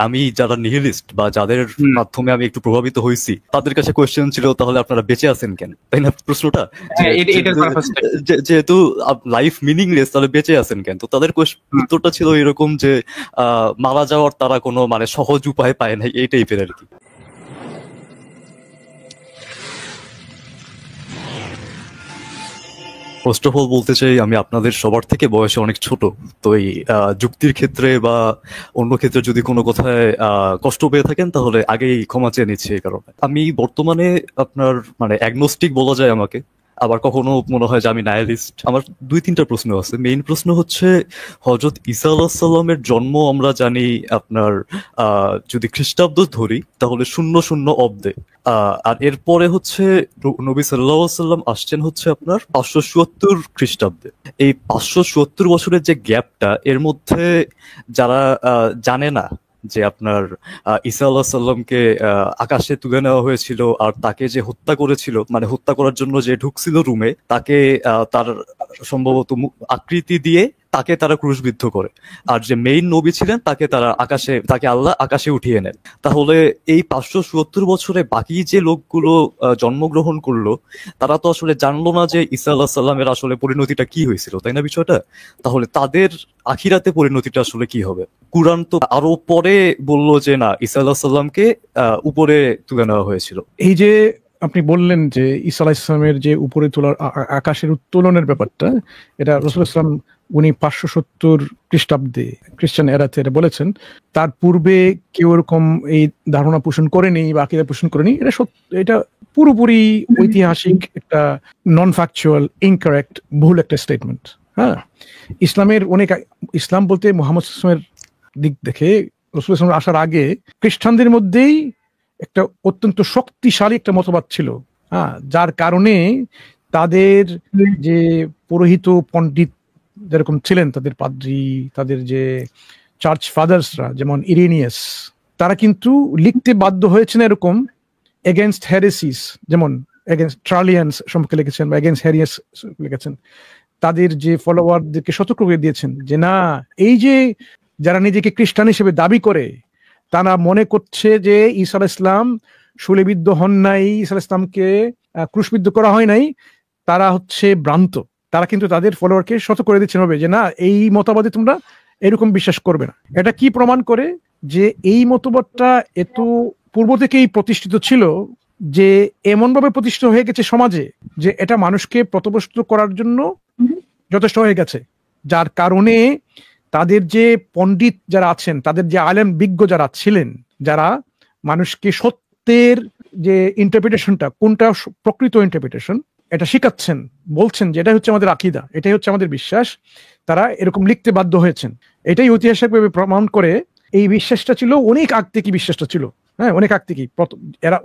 আমি যারা নিহিলিস্ট বা যাদের মাধ্যমে আমি একটু প্রভাবিত হয়েছি তাদের কাছে কোয়েশ্চেন ছিল, তাহলে আপনারা বেঁচে আছেন কেন, তাই না প্রশ্নটা? যেহেতু লাইফ মিনিংলেস, তাহলে বেঁচে আছেন কেন? তো তাদের উত্তরটা ছিল এরকম যে মারা যাওয়ার তারা কোনো মানে সহজ উপায় পায় নাই, এই টাইপের আর কি। ফার্স্ট অফ অল বলতে চাই, আমি আপনাদের সবার থেকে বয়সে অনেক ছোট, তো এই যুক্তির ক্ষেত্রে বা অন্য ক্ষেত্রে যদি কোনো কথায় কষ্ট পেয়ে থাকেন তাহলে আগেই ক্ষমা চেয়ে নিচ্ছি। এই কারণে আমি বর্তমানে আপনার মানে অ্যাগনোস্টিক বলা যায় আমাকে, আবার কখনো মনে হয় যে আমি নায়ালিস্ট। আমার 2-3টা প্রশ্ন আছে। মেইন প্রশ্ন হচ্ছে, হযরত ঈসা আলাইহিস সালামের জন্ম আমরা জানি আপনার যদি খ্রিস্টাব্দ ধরি তাহলে 00 অব্দে, আর এরপরে হচ্ছে নবী সাল্লাল্লাহু আলাইহি ওয়াসাল্লাম আসছেন হচ্ছে আপনার 574 খ্রিস্টাব্দে। এই 574 বছরের যে গ্যাপটা, এর মধ্যে যারা জানে না যে আপনার ঈসা আলাইহিস সালামকে আকাশে তুলে নেওয়া হয়েছিল, আর তাকে যে হত্যা করেছিল, মানে হত্যা করার জন্য যে ঢুকছিল রুমে, তাকে তার সম্ভবত আকৃতি দিয়ে তাকে তারা ক্রুশবিদ্ধ করে, আর যে মেইন নবী ছিলেন তাকে আল্লাহ আকাশে উঠিয়ে নেন। তাহলে এই 574 বছরে বাকি যে লোকগুলো জন্মগ্রহণ করলো, তারা তো আসলে জানলো না যে ঈসা আলাইহিস সালামের আসলে পরিণতিটা কি হয়েছিল, তাই না বিষয়টা? তাহলে তাদের আখিরাতে পরিণতিটা আসলে কি হবে? কুরআন তো আরো পরে বললো যে না, ঈসা আলাইহিস সালামকে উপরে তুলে নেওয়া হয়েছিল। এই যে আপনি বললেন যে ঈসা আলাইহিস সালামের যে উপরে তোলার আকাশের উত্তোলনের ব্যাপারটা, এটা রাসূলুল্লাহ সাল্লাল্লাহু আলাইহি ওয়াসাল্লাম উনি 570 খ্রিস্টাব্দে খ্রিস্টান এরাতে এটা বলেছেন। তার পূর্বে কেউ এরকম এই ধারণা পোষণ করেনি বা আকীদা পোষণ করেনি। এটা পুরোপুরি ঐতিহাসিক একটা নন ফ্যাকচুয়াল ইনকারেক্ট ভুল একটা স্টেটমেন্ট। হ্যাঁ, ইসলাম বলতে মুহাম্মদ সাল্লাল্লাহু আলাইহি ওয়াসাল্লামের দিক দেখে রাসূলুল্লাহ সাল্লাল্লাহু আলাইহি ওয়াসাল্লাম আসার আগে খ্রিস্টানদের মধ্যেই একটা অত্যন্ত শক্তিশালী একটা মতবাদ ছিল। হ্যাঁ, যার কারণে তাদের যে পুরোহিত পণ্ডিত যেরকম ছিলেন, তাদের পাদ্রী, তাদের যে চার্চ ফাদার্সরা যেমন ইরেনিয়াস, তারা কিন্তু লিখতে বাধ্য হয়েছেন এরকম এগেনস্ট হেরেসিস, যেমন এগেনস্ট ট্রালিয়ান্স সম্পর্কে লিখেছেন বা এগেনস্ট হেরিয়াস লিখেছেন। তাদের যে ফলোয়ারদেরকে সতর্ক করে দিয়েছেন যে না, এই যে যারা নিজেকে খ্রিস্টান হিসেবে দাবি করে, তারা মনে করছে যে ঈসা আলাইহিস সালাম শূলেবিদ্ধ হন নাই, ঈসা আলাইহিস সালামকে ক্রুশবিদ্ধ করা হয় নাই, তারা হচ্ছে ভ্রান্ত। তারা কিন্তু তাদের ফলোয়ারকে সতর্ক করে দিচ্ছেন হবে যে না, এই মতবাদে তোমরা এরকম বিশ্বাস করবে না। এটা কি প্রমাণ করে যে এই মতবাদটা এত পূর্ব থেকেই প্রতিষ্ঠিত ছিল, যে এমন ভাবে প্রতিষ্ঠিত হয়ে গেছে সমাজে যে এটা মানুষকে পথভ্রষ্ট করার জন্য যথেষ্ট হয়ে গেছে। যার কারণে তাদের যে পণ্ডিত যারা আছেন, তাদের যে আলেম বিজ্ঞ যারা ছিলেন, যারা মানুষকে সত্যের যে ইন্টারপ্রিটেশনটা, কোনটা প্রকৃত ইন্টারপ্রিটেশন, এটা শিখাচ্ছেন, বলছেন যে এটাই হচ্ছে আমাদের আকীদা, এটাই হচ্ছে আমাদের বিশ্বাস, তারা এরকম লিখতে বাধ্য হয়েছেন। এটাই ঐতিহাসিকভাবে প্রমাণ করে এই বিশ্বাসটা ছিল অনেক আগ থেকে, বিশ্বাসটা ছিল হ্যাঁ অনেক আগ থেকেই।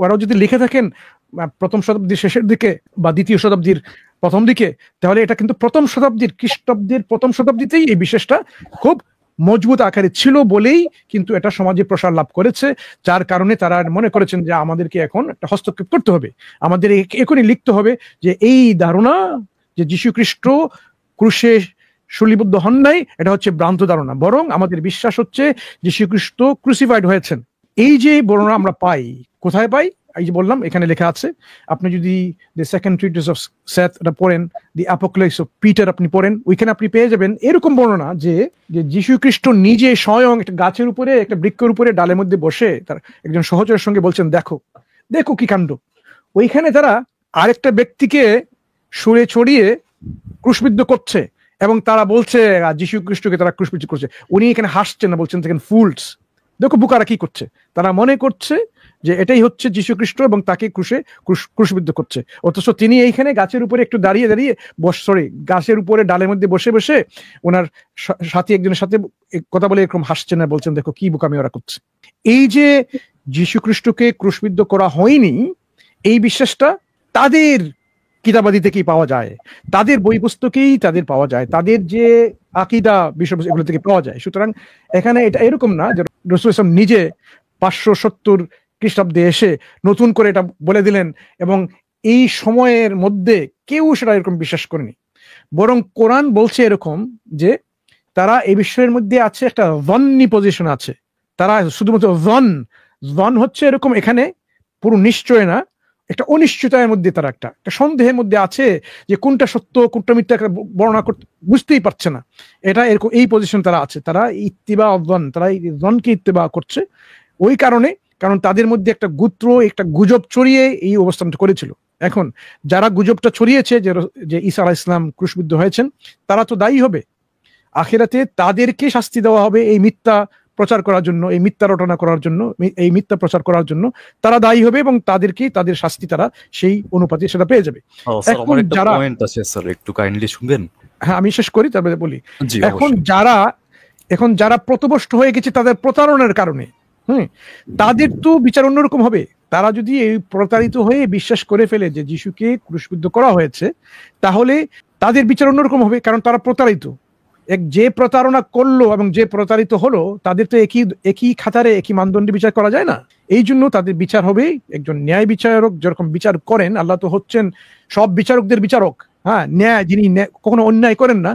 ওরাও যদি লিখে থাকেন প্রথম শতাব্দীর শেষের দিকে বা দ্বিতীয় শতাব্দীর প্রথম দিকে, তাহলে এটা কিন্তু প্রথম শতাব্দীর, খ্রিস্টাব্দের প্রথম শতাব্দীতেই এই বিশ্বাসটা খুব মজবুত আকারে ছিল বলেই কিন্তু এটা সমাজে প্রসার লাভ করেছে। যার কারণে তারা মনে করেছেন যে আমাদেরকে এখন একটা হস্তক্ষেপ করতে হবে, আমাদের এখনই লিখতে হবে যে এই ধারণা যে যীশু খ্রিস্ট ক্রুশে শূলীবদ্ধ হন নাই, এটা হচ্ছে ভ্রান্ত ধারণা, বরং আমাদের বিশ্বাস হচ্ছে যীশু খ্রিস্ট ক্রুসিফাইড হয়েছেন। এই যে বর্ণনা আমরা পাই, কোথায় পাই? এই যে বললাম, এখানে লেখা আছে। আপনি যদি the second treaties of Seth এটা পড়েন, দি অ্যাপোক্যালিপস অফ পিটার আপনি পড়েন, ওইখানে আপনি পেয়ে যাবেন এরকম বর্ণনা যে যীশু খ্রিস্ট নিজে স্বয়ং একটা গাছের উপরে, একটা বৃক্ষের উপরে ডালের মধ্যে বসে তার একজন সহচরের সঙ্গে বলছেন, দেখো দেখো কি কাণ্ড। ওইখানে তারা আরেকটা ব্যক্তিকে সুরে ছড়িয়ে ক্রুশবিদ্ধ করছে এবং তারা বলছে যীশু খ্রিস্টকে তারা ক্রুশবিদ্ধ করছে। উনি এখানে হাসছেন না, বলছেন দেখেন ফুলস, দেখো বুকারা কি করছে। তারা মনে করছে যে এটাই হচ্ছে যীশু খ্রিস্ট এবং তাকে ক্রুশবিদ্ধ করছে, অথচ তিনি এইখানে গাছের উপরে একটু দাঁড়িয়ে গাছের উপরে ডালের মধ্যে বসে বসে ওনার সাথী একজনের সাথে কথা বলে এরকম হাসছেন না, বলছেন দেখো কি বোকামি ওরা করছে। এই যে যীশু খ্রিস্টকে ক্রুশবিদ্ধ করা হয়নি, এই বিশ্বাসটা তাদের কিতাবাদি থেকেই পাওয়া যায়, তাদের বই পুস্তকেই তাদের পাওয়া যায়, তাদের যে আকীদা বিষয় এগুলো থেকে পাওয়া যায়। সুতরাং এখানে এটা এরকম না যে রাসূল সাল্লাল্লাহু আলাইহি ওয়াসাল্লাম নিজে 570 খ্রিস্টাব্দে এসে নতুন করে এটা বলে দিলেন এবং এই সময়ের মধ্যে কেউ সেটা এরকম বিশ্বাস করেনি। বরং কোরআন বলছে এরকম যে তারা এই বিষয়ের মধ্যে আছে, একটা যন্নি পজিশন আছে, তারা শুধুমাত্র জন হচ্ছে এরকম, এখানে পুরো নিশ্চয় না, একটা অনিশ্চয়তার মধ্যে তারা একটা সন্দেহের মধ্যে আছে যে কোনটা সত্য কোনটা মিথ্যা বর্ণনা করতে বুঝতেই পারছে না। এটা এরকম এই পজিশন তারা আছে, তারা ইত্তিবা জন, তারা এই জনকে ইত্তিবা করছে ওই কারণ তাদের মধ্যে একটা একটা গুজব ছড়িয়ে এই অবস্থানটা করেছিল। এখন যারা গুজবটা ছড়িয়েছে যে ঈসা আলাইহিস সালাম ক্রুশবিদ্ধ হয়েছেন, তারা তো দায়ী হবে। আখিরাতে তাদেরকে শাস্তি দেওয়া হবে এই মিথ্যা প্রচার করার জন্য, এই মিথ্যা রটনা করার জন্য, এই মিথ্যা প্রচার করার জন্য তারা দায়ী হবে, এবং তাদের শাস্তি তারা সেই অনুপাতে সেটা পেয়ে যাবে। এখন যারা পয়েন্ট আছে স্যার, একটু কাইন্ডলি শুনবেন। হ্যাঁ, আমি শেষ করি তারপরে বলি। জি, এখন যারা প্রতবষ্ট হয়ে গেছে তাদের প্রতারণার কারণে, তাদের তো বিচার অন্যরকম হবে। তারা যদি এই প্রতারিত হয়ে বিশ্বাস করে ফেলে যে যিশুকে ক্রুশবিদ্ধ করা হয়েছে, তাহলে তাদের বিচার অন্যরকম হবে, কারণ তারা প্রতারিত। যে প্রতারণা করলো এবং যে প্রতারিত হলো, তাদের তো একই খাতারে একই মানদণ্ডে বিচার করা যায় না। এই জন্য তাদের বিচার হবে একজন ন্যায় বিচারক যেরকম বিচার করেন, আল্লাহ তো হচ্ছেন সব বিচারকদের বিচারক, হ্যাঁ, ন্যায়, যিনি কখনো অন্যায় করেন না,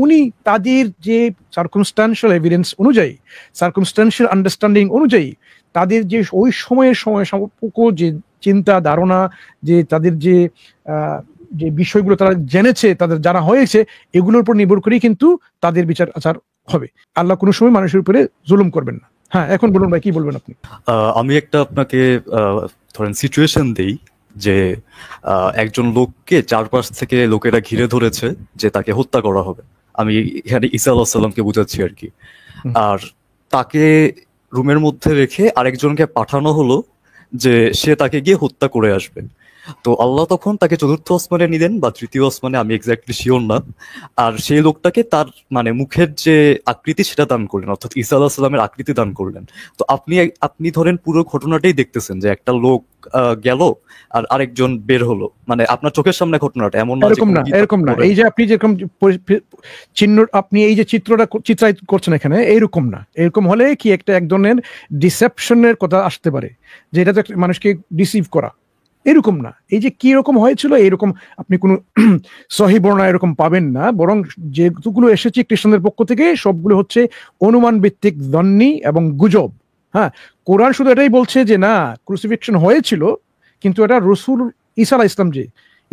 উনি তাদের যে সার্কামস্ট্যান্সিয়াল এভিডেন্স অনুযায়ী, সার্কামস্ট্যান্সিয়াল আন্ডারস্ট্যান্ডিং অনুযায়ী, তাদের যে ওই সময় যে চিন্তা ধারণা, যে তাদের যে বিষয়গুলো তারা জেনেছে, তাদের জানা হয়েছে, এগুলোর উপর নির্ভর করেই কিন্তু তাদের বিচার আচার হবে। আল্লাহ কোনো সময় মানুষের উপরে জুলুম করবেন না। হ্যাঁ, এখন বলুন ভাই, কি বলবেন আপনি? আমি একটা আপনাকে ধরেন সিচুয়েশন দেই যে একজন লোককে চারপাশ থেকে লোকেরা ঘিরে ধরেছে যে তাকে হত্যা করা হবে। আমি এখানে ঈসা আলাইহিস সালামকে বুঝাচ্ছি আর কি। আর তাকে রুমের মধ্যে রেখে আরেকজনকে পাঠানো হলো যে সে তাকে গিয়ে হত্যা করে আসবে। তো আল্লাহ তখন তাকে চতুর্থ আসমানে নিলেন বা তৃতীয় আসমানে, আমি এক্স্যাক্টলি শিওর না। আর সেই লোকটাকে তার মানে মুখের যে আকৃতি সেটা দান করলেন, অর্থাৎ ঈসা আলাইহিস সালামের আকৃতি দান করলেন। তো আপনি ধরেন পুরো ঘটনাটাই দেখতেছেন যে একটা লোক গেল আর আরেকজন বের হলো, মানে আপনার চোখের সামনে ঘটনাটা, এমন না এরকম না। এই যে আপনি যেরকম চিহ্ন, আপনি এই যে চিত্রায়িত করছেন এখানে, এইরকম না। এরকম হলে কি এক ধরনের ডিসেপশনের কথা আসতে পারে, যে এটা তো মানুষকে ডিসিভ করা, এরকম না। এই যে কি রকম হয়েছিল এরকম আপনি কোনো সহি বর্ণনা এরকম পাবেন না, বরং যেগুলো এসেছে খ্রিস্টানদের পক্ষ থেকে সবগুলো হচ্ছে অনুমান ভিত্তিক, জন্নি এবং গুজব। হ্যাঁ, কোরআন শুধু এটাই বলছে যে না, ক্রুসিফিকশন হয়েছিল, কিন্তু এটা রসুল ঈসা আলাইহিস সালাম, যে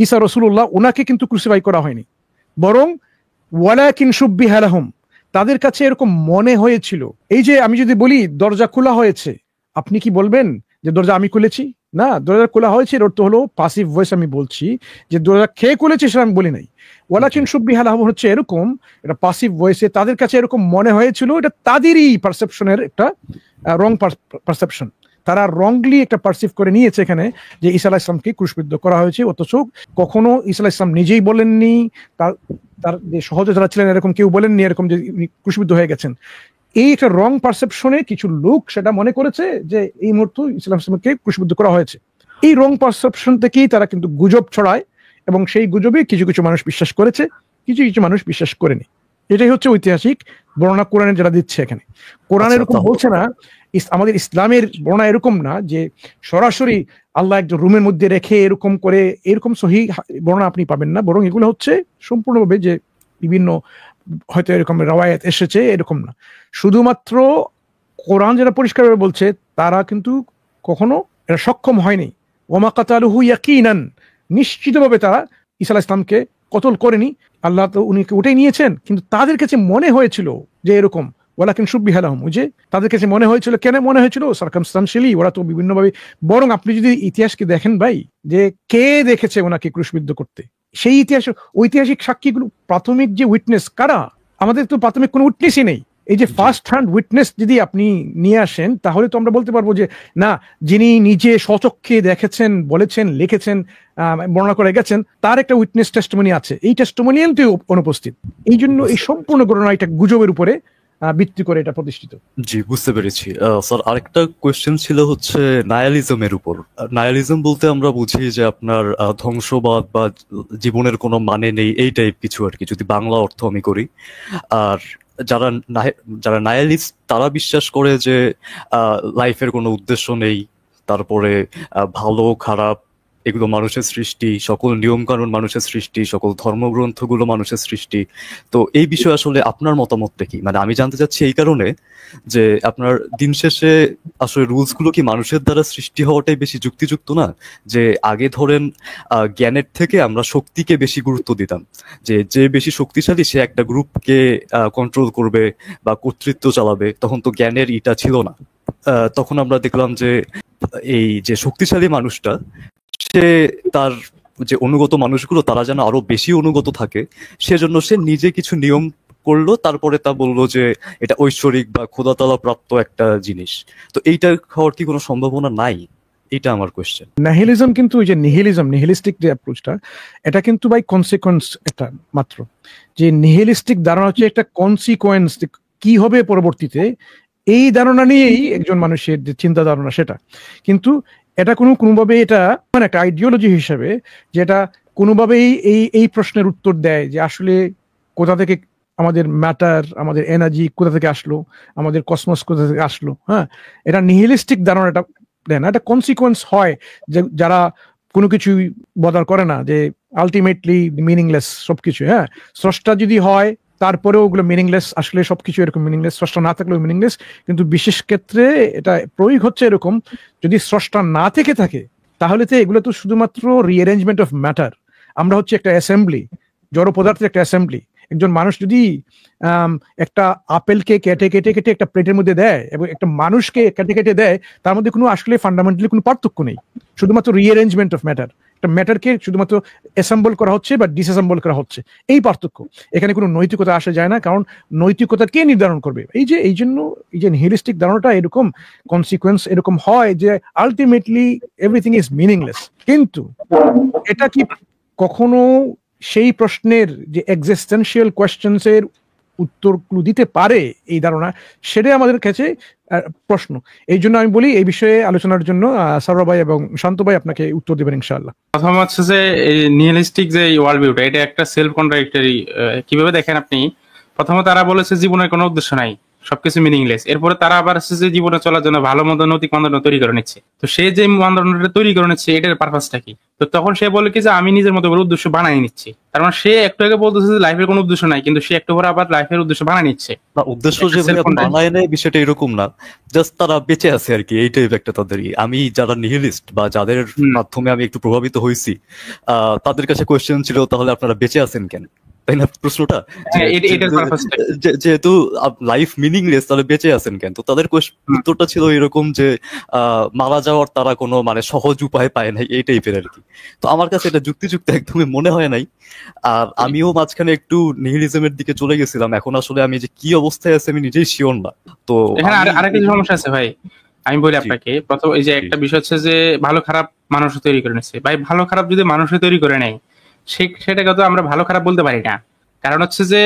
ঈসা রসুল্লাহ, ওনাকে কিন্তু ক্রুসিফাই করা হয়নি, বরং ওয়ালাকিন শুব্বিহা লাহুম, তাদের কাছে এরকম মনে হয়েছিল। এই যে আমি যদি বলি দরজা খোলা হয়েছে, আপনি কি বলবেন যে দরজা আমি খুলেছি? না, দরজা খোলা হয়েছে এর অর্থ হলো পাসিভ ভয়েস। আমি বলছি যে দরজা খেয়ে খুলেছে, সেটা আমি বলি নাই। ওয়ালাকিন শুব্বিহা লাহুম হচ্ছে এরকম, এটা পাসিভ ভয়েসে তাদের কাছে এরকম মনে হয়েছিল। এটা তাদেরই পারসেপশনের একটা রং পারসেপশন, তারা রংলি একটা পারসিভ করে নিয়েছে এখানে যে ঈসা আলাইহিস সালামকে ক্রুশবিদ্ধ করা হয়েছে, অথচ কখনো ঈসা আলাইহিস সালাম নিজেই বলেননি, তার যে সহযোদ্ধারা ছিলেন এরকম কেউ বলেননি এরকম যে ক্রুশবিদ্ধ হয়ে গেছেন। এই একটা রং পারসেপশনে কিছু লোক সেটা মনে করেছে যে এই মুহূর্তে ঈসা আলাইহিস সালামকে ক্রুশবিদ্ধ করা হয়েছে। এই রং পারসেপশন থেকেই তারা কিন্তু গুজব ছড়ায়, এবং সেই গুজবে কিছু কিছু মানুষ বিশ্বাস করেছে, কিছু কিছু মানুষ বিশ্বাস করেনি। এটাই হচ্ছে ঐতিহাসিক বর্ণনা কোরআনে যারা দিচ্ছে। এখানে কোরআন এরকম বলছে না, আমাদের ইসলামের বর্ণনা এরকম না যে সরাসরি আল্লাহ একজন রুমের মধ্যে রেখে এরকম করে, এরকম সহি বর্ণনা আপনি পাবেন না, বরং এগুলো হচ্ছে সম্পূর্ণভাবে যে বিভিন্ন হয়তো এরকম রাওয়ায়াত এসেছে, এরকম না। শুধুমাত্র কোরআন যারা পরিষ্কারভাবে বলছে তারা কিন্তু কখনো এটা সক্ষম হয়নি। ওমা কাতালুহু ইয়াকিনান, নিশ্চিতভাবে তারা ঈসা আলাইহিস সালামকে কতল করেনি, আল্লাহ তো উনিকে উঠেই নিয়েছেন, কিন্তু তাদের কাছে মনে হয়েছিল যে এরকম। ওয়ালাকিন শুব্বিহা লাহুম, যে তাদের কাছে মনে হয়েছিল। কেন মনে হয়েছিল? সার্কামস্টান্সিয়ালি, ওরা তো বিভিন্নভাবে। বরং আপনি যদি ইতিহাসকে দেখেন ভাই, যে কে দেখেছে ওনাকে ক্রুশবিদ্ধ করতে, সেই ঐতিহাসিক সাক্ষীগুলো, প্রাথমিক যে উইটনেস কারা? আমাদের তো প্রাথমিক কোনো উইটনেসই নেই। এই যে ফার্স্ট হ্যান্ড উইটনেস যদি আপনি নিয়ে আসেন, তাহলে তো আমরা বলতে পারবো যে না, যিনি নিজে স্বচক্ষে দেখেছেন, বলেছেন, লিখেছেন, বর্ণনা করে গেছেন, তার একটা উইটনেস টেস্টিমনি আছে। এই টেস্টিমোনিয়ালটি অনুপস্থিত। এই জন্য এই সম্পূর্ণ ঘটনা এটা গুজবের উপরে ভিত্তি করে এটা প্রতিষ্ঠিত। জি, বুঝতে পেরেছি স্যার। আরেকটা কোয়েশ্চেন ছিল হচ্ছে নায়ালিজমের উপর। নায়ালিজম বলতে আমরা বুঝি যে আপনার ধ্বংসবাদ বা জীবনের কোনো মানে নেই, এই টাইপ কিছু আর কি, যদি বাংলা অর্থ আমি করি। আর যারা নায়ালিস্ট তারা বিশ্বাস করে যে লাইফের কোনো উদ্দেশ্য নেই, তারপরে ভালো খারাপ এগুলো মানুষের সৃষ্টি, সকল নিয়ম কানুন মানুষের সৃষ্টি, সকল ধর্মগ্রন্থগুলো মানুষের সৃষ্টি। তো এই বিষয়ে আসলে আপনার মতামতটা কি? মানে আমি জানতে চাচ্ছি এই কারণে যে আপনার দিন শেষে আসলে রুলস গুলো কি মানুষের দ্বারা সৃষ্টি হওয়াটাই বেশি যুক্তিযুক্ত না? যে আগে ধরেন জ্ঞানের থেকে আমরা শক্তিকে বেশি গুরুত্ব দিতাম, যে যে বেশি শক্তিশালী সে একটা গ্রুপকে কন্ট্রোল করবে বা কর্তৃত্ব চালাবে। তখন তো জ্ঞানের ইটা ছিল না। তখন আমরা দেখলাম যে এই যে শক্তিশালী মানুষটা, সে তার যে অনুগত মানুষগুলো তারা যেন আরো বেশি অনুগত থাকে, সেজন্য সে নিজে কিছু নিয়ম করলো, তারপরে তা বললো যে এটা ঐশ্বরিক বা খোদাতলা প্রাপ্ত একটা জিনিস। তো এইটা হওয়ার কি কোনো সম্ভাবনা নাই? এটা আমার কোয়েশ্চেন। নাহিলিজম কিন্তু ওই যে নিহিলিস্টিক যে অ্যাপ্রোচটা, এটা কিন্তু বাই কনসিকোয়েন্স একটা মাত্র। যে নিহিলিস্টিক ধারণা হচ্ছে একটা কনসিকোয়েন্স, কি হবে পরবর্তীতে, এই ধারণা নিয়েই একজন মানুষের যে চিন্তা ধারণা সেটা। কিন্তু এটা কোনোভাবে এটা মানে একটা আইডিওলজি হিসেবে, যেটা কোনোভাবেই এই প্রশ্নের উত্তর দেয় যে আসলে কোথা থেকে আমাদের ম্যাটার, আমাদের এনার্জি কোথা থেকে আসলো, আমাদের কসমস কোথা থেকে আসলো। হ্যাঁ, এটা নিহিলিস্টিক ধারণাটা দেয় না, এটা কনসিকোয়েন্স হয় যে যারা কোনো কিছুই বদার করে না, যে আলটিমেটলি মিনিংলেস সবকিছু। হ্যাঁ, স্রষ্টা যদি হয় তারপরেও ওগুলো মিনিংলেস, আসলে সবকিছু এরকম মিনিংলেস, স্রষ্টা না থাকলেও মিনিংলেস। কিন্তু বিশেষ ক্ষেত্রে এটা প্রয়োগ হচ্ছে এরকম, যদি স্রষ্টা না থেকে থাকে তাহলে তো এগুলো তো শুধুমাত্র রিঅ্যারেঞ্জমেন্ট অফ ম্যাটার। আমরা হচ্ছে একটা অ্যাসেম্বলি, জড় পদার্থের একটা অ্যাসেম্বলি। একজন মানুষ যদি একটা আপেলকে কেটে কেটে কেটে একটা প্লেটের মধ্যে দেয় এবং একটা মানুষকে কেটে কেটে দেয়, তার মধ্যে কোনো আসলে ফান্ডামেন্টালি কোনো পার্থক্য নেই, শুধুমাত্র রিঅ্যারেঞ্জমেন্ট অফ ম্যাটার। একটা ম্যাটারকে শুধুমাত্র অ্যাসেম্বল করা হচ্ছে বা ডিসঅ্যাসেম্বল করা হচ্ছে, এই পার্থক্য। এখানে কোনো নৈতিকতা আসা যায় না, কারণ নৈতিকতা কে নির্ধারণ করবে? এই জন্য এই যে নিহিলিস্টিক ধারণাটা এরকম কনসিকোয়েন্স এরকম হয় যে আলটিমেটলি এভরিথিং ইজ মিনিংলেস। কিন্তু এটা কি কখনো সেই প্রশ্নের যে এক্সিস্টেন্সিয়াল কোয়েশ্চেন্স এর উত্তর দিতে পারে এই ধারণা? সেটাই আমাদের কাছে প্রশ্ন। এই জন্য আমি বলি এই বিষয়ে আলোচনার জন্য সারোয়ার ভাই এবং শান্ত ভাই আপনাকে উত্তর দেবেন ইনশাআল্লাহ। প্রথম হচ্ছে যে এই নিহিলিস্টিক যে ওয়ার্ল্ড ভিউটা, এটা একটা সেলফ কন্ট্রাডিক্টরি। কিভাবে দেখেন আপনি? প্রথমে তারা বলেছে জীবনের কোনো উদ্দেশ্য নাই, সবকিছু মিনিংলেস। এরপরে তারা আবার হচ্ছে যে জীবনে চলার জন্য ভালো মন্দ নৈতিক মানদণ্ড তৈরি করে নিচ্ছে। তো সে যে মানদণ্ডটা তৈরি করে নিচ্ছে এটার পারপাসটা কি? তো তখন সে বলে কি যে আমি নিজের মতো করে উদ্দেশ্য বানাই নিচ্ছি। তার মানে সে একটু আগে বলতেছে যে লাইফের কোনো উদ্দেশ্য নাই, কিন্তু সে একটু পরে আবার লাইফের উদ্দেশ্য বানাই নিচ্ছে। না, উদ্দেশ্য যে বানায় নেয় বিষয়টা এরকম না, জাস্ট তারা বেঁচে আছে আর কি, এইটাই একটা তাদের। আমি যারা নিহিলিস্ট বা যাদের মাধ্যমে আমি একটু প্রভাবিত হয়েছি, তাদের কাছে কোয়েশ্চেন ছিল তাহলে আপনারা বেঁচে আছেন কেন, তাই না প্রশ্নটা? যেহেতু লাইফ মিনিংলেস তাহলে বেঁচে আছেন কেন? তো তাদের উত্তরটা ছিল এরকম যে মারা যাওয়ার তারা কোনো মানে সহজ উপায় পায় নাই, এই টাইপের আর কি। তো আমার কাছে এটা যুক্তিযুক্ত একদমই মনে হয় নাই। আর আমিও মাঝখানে একটু নিহিলিজমের দিকে চলে গেছিলাম। এখন আসলে আমি যে কি অবস্থায় আছে আমি নিজেই শিওর না। তো এখানে আরেকটা সমস্যা আছে ভাই, আমি বলি আপনাকে। প্রথম এই যে একটা বিষয় হচ্ছে যে ভালো খারাপ মানুষ তৈরি করে নিচ্ছে। ভাই ভালো খারাপ যদি মানুষে তৈরি করে নেয়, সেটাকে তো আমরা ভালো খারাপ বলতে পারি না। কারণ হচ্ছে যে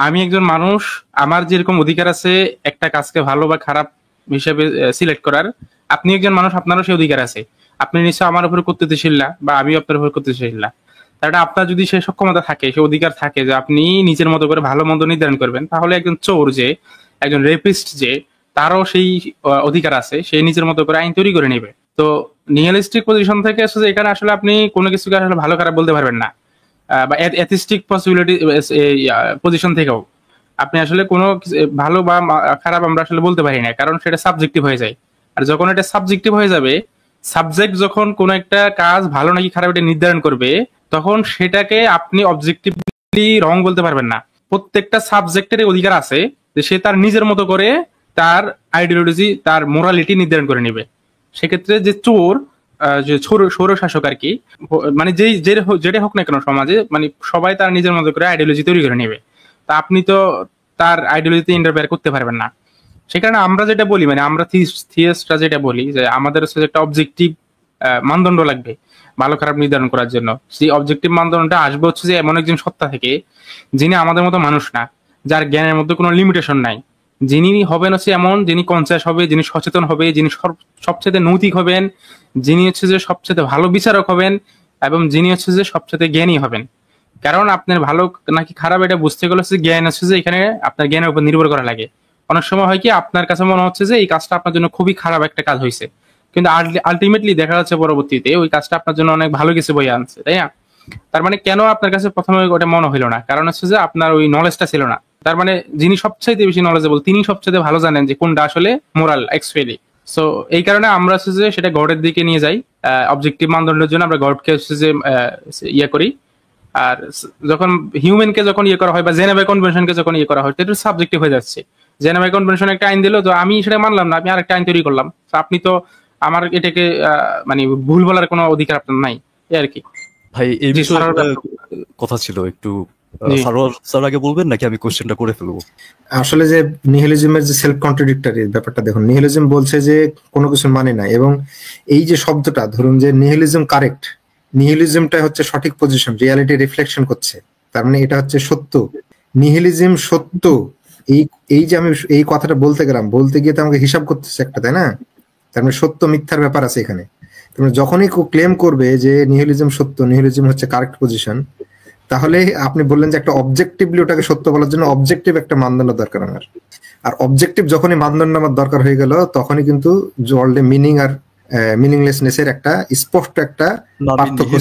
আমি একজন মানুষ, আমার যেরকম অধিকার আছে একটা কাজকে ভালো বা খারাপ হিসেবে সিলেক্ট করার, আপনি একজন মানুষ, আপনারও সেই অধিকার আছে। আপনি নিশ্চয় আমার উপরে কর্তৃত্বশীল না, বা আমি আপনার উপরে কর্তৃত্বশীল না। তাহলে আপনার যদি সেই সক্ষমতা থাকে, সেই অধিকার থাকে যে আপনি নিজের মতো করে ভালো মন্দ নির্ধারণ করবেন, তাহলে একজন চোর যে, একজন রেপিস্ট যে, তারও সেই অধিকার আছে, সে নিজের মতো করে আইন তৈরি করে নেবে। তো নিহিলিস্টিক পজিশন থেকে আসলে এখানে আসলে আপনি কোনো কিছুকে আসলে ভালো খারাপ বলতে পারবেন না, বা এথিস্টিক পসিবিলিটি পজিশন থেকেও আপনি আসলে কোনো ভালো বা খারাপ আমরা আসলে বলতে পারি না, কারণ সেটা সাবজেক্টিভ হয়ে যায়। আর যখন এটা সাবজেক্টিভ হয়ে যাবে, সাবজেক্ট যখন কোনো একটা কাজ ভালো নাকি খারাপ এটা নির্ধারণ করবে, তখন সেটাকে আপনি অবজেক্টিভলি রং বলতে পারবেন না। প্রত্যেকটা সাবজেক্টের অধিকার আছে যে সে তার নিজের মতো করে তার আইডিওলজি, তার মোরালিটি নির্ধারণ করে নেবে। সেক্ষেত্রে যে চোর, যে সৌর শাসক আর কি, মানে যেটা হোক না কেন সমাজে, মানে সবাই তার নিজের মতো করে আইডিওলজি তৈরি করে নেবে। তা আপনি তো তার আইডিওলজিতে ইন্টারফেয়ার করতে পারবেন না। সে কারণে আমরা যেটা বলি, মানে আমরা থিয়েস্টরা যেটা বলি, যে আমাদের হচ্ছে একটা অবজেক্টিভ মানদণ্ড লাগবে ভালো খারাপ নির্ধারণ করার জন্য। সেই অবজেক্টিভ মানদণ্ডটা আসবে হচ্ছে যে এমন একজন সত্তা থেকে, যিনি আমাদের মতো মানুষ না, যার জ্ঞানের মধ্যে কোনো লিমিটেশন নাই, যিনি হবেন হচ্ছে এমন, যিনি কনসিয়াস হবে, যিনি সচেতন হবে, যিনি সবচেয়ে নৈতিক হবেন, যিনি হচ্ছে যে সবচেয়ে ভালো বিচারক হবেন, এবং যিনি হচ্ছে যে সবচেয়ে জ্ঞানী হবেন। কারণ আপনার ভালো নাকি খারাপ এটা বুঝতে গেলে হচ্ছে জ্ঞান হচ্ছে যে এখানে আপনার জ্ঞানের উপর নির্ভর করা লাগে। অনেক সময় হয় কি আপনার কাছে মনে হচ্ছে যে এই কাজটা আপনার জন্য খুবই খারাপ একটা কাজ হয়েছে, কিন্তু আলটিমেটলি দেখা যাচ্ছে পরবর্তীতে ওই কাজটা আপনার জন্য অনেক ভালো কিছু বই আনছে, তাই না? তার মানে কেন আপনার কাছে প্রথমে ওটা মনে হলো না? কারণ হচ্ছে যে আপনার ওই নলেজটা ছিল না। তার মানে যিনি সবচাইতে বেশি নলেজেবল তিনি সবচাইতে ভালো জানেন যে কোনটা আসলে মোরাল অ্যাকচুয়ালি। সো এই কারণে আমরা হচ্ছে যে সেটা গডের দিকে নিয়ে যাই, অবজেক্টিভ মানদণ্ডের জন্য আমরা গডকে হচ্ছে যে ইয়ে করি। আর যখন হিউম্যানকে যখন ইয়ে করা হয় বা জেনেভা কনভেনশনকে যখন ইয়ে করা হয়, এটা সাবজেক্টিভ হয়ে যাচ্ছে। জেনেভা কনভেনশন একটা আইন দিল, তো আমি সেটা মানলাম না, আমি আরেকটা আইন তৈরি করলাম। তো আপনি তো আমার এটাকে মানে ভুল বলার কোনো অধিকার আপনার নাই, এই আর কি। ভাই এই বিষয়ে কথা ছিল একটু, সারোয়ার স্যার আগে বলবেন নাকি আমি কোশ্চেনটা করে ফেলবো? আসলে যে নিহিলিজমের যে সেলফ কন্ট্রাডিক্টরি ব্যাপারটা দেখুন, নিহিলিজম বলছে যে কোনো কিছু মানে না, এবং এই যে শব্দটা ধরুন যে নিহিলিজম কারেক্ট, নিহিলিজমটা হচ্ছে সঠিক পজিশন, রিয়ালিটি রিফ্লেকশন করছে, তার মানে এটা হচ্ছে সত্য, নিহিলিজম সত্য। এই যে আমি এই কথাটা বলতে গেলাম, বলতে গিয়ে তো আমাকে হিসাব করতেছে একটা, তাই না? তার মানে সত্য মিথ্যার ব্যাপার আছে এখানে। তার যখনই কেউ ক্লেম করবে যে নিহিলিজম সত্য, নিহিলিজম হচ্ছে কারেক্ট পজিশন, তাহলে আপনি বললেন যে একটা অবজেক্টিভলি ওটাকে সত্য বলার জন্য অবজেক্টিভ একটা মানদণ্ড দরকার আমার। আর অবজেক্টিভ যখনই মানদণ্ড আমার দরকার হয়ে গেল, তখনই কিন্তু ওয়ার্ল্ডে মিনিং আর মিনিংলেসনেস এর একটা স্পষ্ট একটা পার্থক্য।